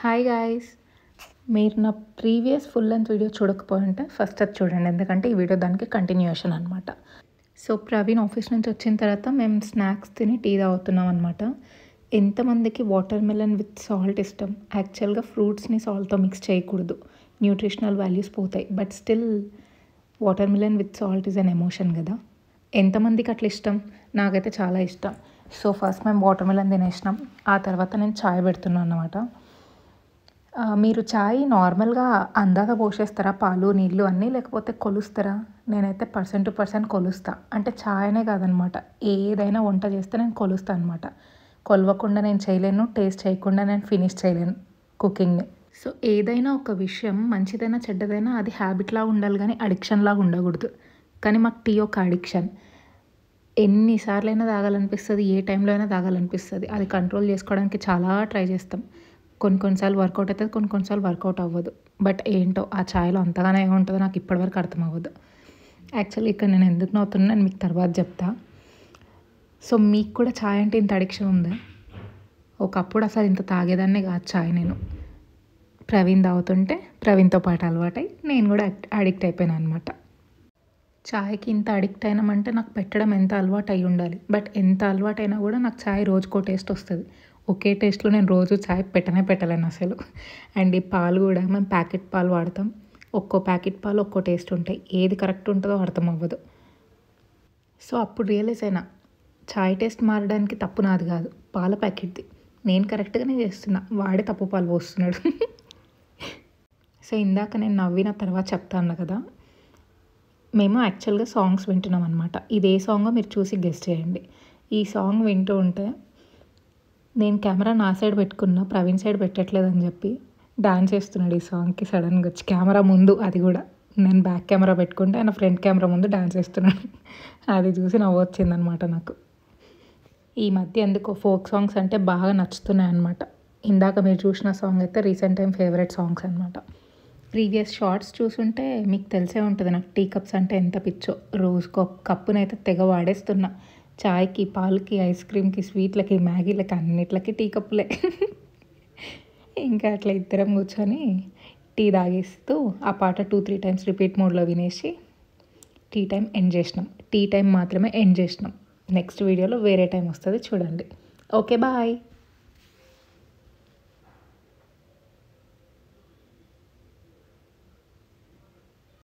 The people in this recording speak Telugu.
హాయ్ గాయ్స్, మీరు నా ప్రీవియస్ ఫుల్ లెంత్ వీడియో చూడకపోయింటే ఫస్ట్ అది చూడండి, ఎందుకంటే ఈ వీడియో దానికి కంటిన్యూషన్ అనమాట. సో ప్రవీణ్ ఆఫీస్ నుంచి వచ్చిన తర్వాత మేము స్నాక్స్ తిని టీ తాగుతున్నాం అనమాట. ఎంతమందికి వాటర్ మిలన్ విత్ సాల్ట్ ఇష్టం? యాక్చువల్గా ఫ్రూట్స్ని సాల్ట్తో మిక్స్ చేయకూడదు, న్యూట్రిషనల్ వాల్యూస్ పోతాయి. But still water melon with salt is an emotion కదా. ఎంతమందికి అట్లా ఇష్టం? నాకైతే చాలా ఇష్టం. సో ఫస్ట్ మేము వాటర్ మిలన్ తినేసినాం, ఆ తర్వాత నేను చాయ్ పెడుతున్నాను అన్నమాట. మీరు చాయ్ నార్మల్గా అందాక పోసేస్తారా, పాలు నీళ్ళు అన్నీ, లేకపోతే కొలుస్తారా? నేనైతే పర్సన్ టు పర్సన్ కొలుస్తా. అంటే చాయనే కాదనమాట, ఏదైనా వంట చేస్తే నేను కొలుస్తా అనమాట. కొలవకుండా నేను చేయలేను, టేస్ట్ చేయకుండా నేను ఫినిష్ చేయలేను కుకింగ్ని. సో ఏదైనా ఒక విషయం మంచిదైనా చెడ్డదైనా అది హ్యాబిట్లా ఉండాలి, కానీ అడిక్షన్లా ఉండకూడదు. కానీ మాకు టీ ఒక అడిక్షన్. ఎన్నిసార్లు అయినా తాగాలనిపిస్తుంది, ఏ టైంలో అయినా తాగాలనిపిస్తుంది. అది కంట్రోల్ చేసుకోవడానికి చాలా ట్రై చేస్తాం. కొన్నిసార్లు వర్కౌట్ అవుతుంది, కొన్నిసార్లు వర్కౌట్ అవ్వదు. బట్ ఏంటో ఆ ఛాయ్లో అంతగానే ఏముంటుందో నాకు ఇప్పటివరకు అర్థం అవ్వదు. యాక్చువల్లీ ఇక్కడ నేను ఎందుకు నవ్వుతున్నా నేను మీకు తర్వాత చెప్తా. సో మీకు కూడా ఛాయ్ అంటే ఇంత అడిక్షన్ ఉందా? ఒకప్పుడు అసలు ఇంత తాగేదాన్నే కాదు ఛాయ్ నేను. ప్రవీణ్ తాగుతుంటే ప్రవీణ్తో పాటు అలవాటై నేను కూడా అడిక్ట్ అయిపోయాను అనమాట. ఛాయ్కి ఇంత అడిక్ట్ అయినామంటే నాకు పెట్టడం ఎంత అలవాటు అయి ఉండాలి. బట్ ఎంత అలవాటు అయినా కూడా నాకు ఛాయ్ రోజుకో టేస్ట్ వస్తుంది. ఒకే టేస్ట్లో నేను రోజు ఛాయ్ పెట్టలేను అసలు. అండ్ ఈ పాలు కూడా మేము ప్యాకెట్ పాలు వాడతాం. ఒక్కో ప్యాకెట్ పాలు ఒక్కో టేస్ట్ ఉంటాయి, ఏది కరెక్ట్ ఉంటుందో అర్థం అవ్వదు. సో అప్పుడు రియలైజ్ అయినా ఛాయ్ టేస్ట్ మారడానికి తప్పు నాది కాదు, పాల ప్యాకెట్ది. నేను కరెక్ట్గానే చేస్తున్నా, వాడే తప్పు పాలు పోస్తున్నాడు. సో ఇందాక నేను నవ్విన తర్వాత చెప్తాను కదా, మేము యాక్చువల్గా సాంగ్స్ వింటున్నాం అనమాట. ఇది ఏ సాంగో మీరు చూసి గెస్ చేయండి. ఈ సాంగ్ వింటూ ఉంటే నేను కెమెరా నా సైడ్ పెట్టుకున్నా, ప్రవీణ్ సైడ్ పెట్టట్లేదని చెప్పి డాన్స్ చేస్తున్నాడు ఈ సాంగ్కి. సడన్గా వచ్చి కెమెరా ముందు, అది కూడా నేను బ్యాక్ కెమెరా పెట్టుకుంటే ఆయన ఫ్రంట్ కెమెరా ముందు డాన్స్ చేస్తున్నాడు. అది చూసి నవ్వు వచ్చిందనమాట నాకు. ఈ మధ్య ఎందుకో ఫోక్ సాంగ్స్ అంటే బాగా నచ్చుతున్నాయి అనమాట. ఇందాక మీరు చూసిన సాంగ్ అయితే రీసెంట్ టైం ఫేవరెట్ సాంగ్స్ అనమాట. ప్రీవియస్ షార్ట్స్ చూసుంటే మీకు తెలిసే ఉంటుంది నాకు టీ కప్స్ అంటే ఎంత పిచ్చో. రోజుకో కప్పునైతే తెగ వాడేస్తున్నా. చాయ్కి, పాలకి, ఐస్ క్రీమ్కి, స్వీట్లకి, మ్యాగీలకి, అన్నిట్లకి టీ కప్పులే. ఇంకా అట్లా ఇద్దరం కూర్చొని టీ తాగేస్తూ ఆ పాట 2-3 టైమ్స్ రిపీట్ మోడ్లో వినేసి టీ టైం ఎండ్ చేసినాం. టీ టైం మాత్రమే ఎండ్ చేసినాం. నెక్స్ట్ వీడియోలో వేరే టైం వస్తుంది చూడండి. Okay bye.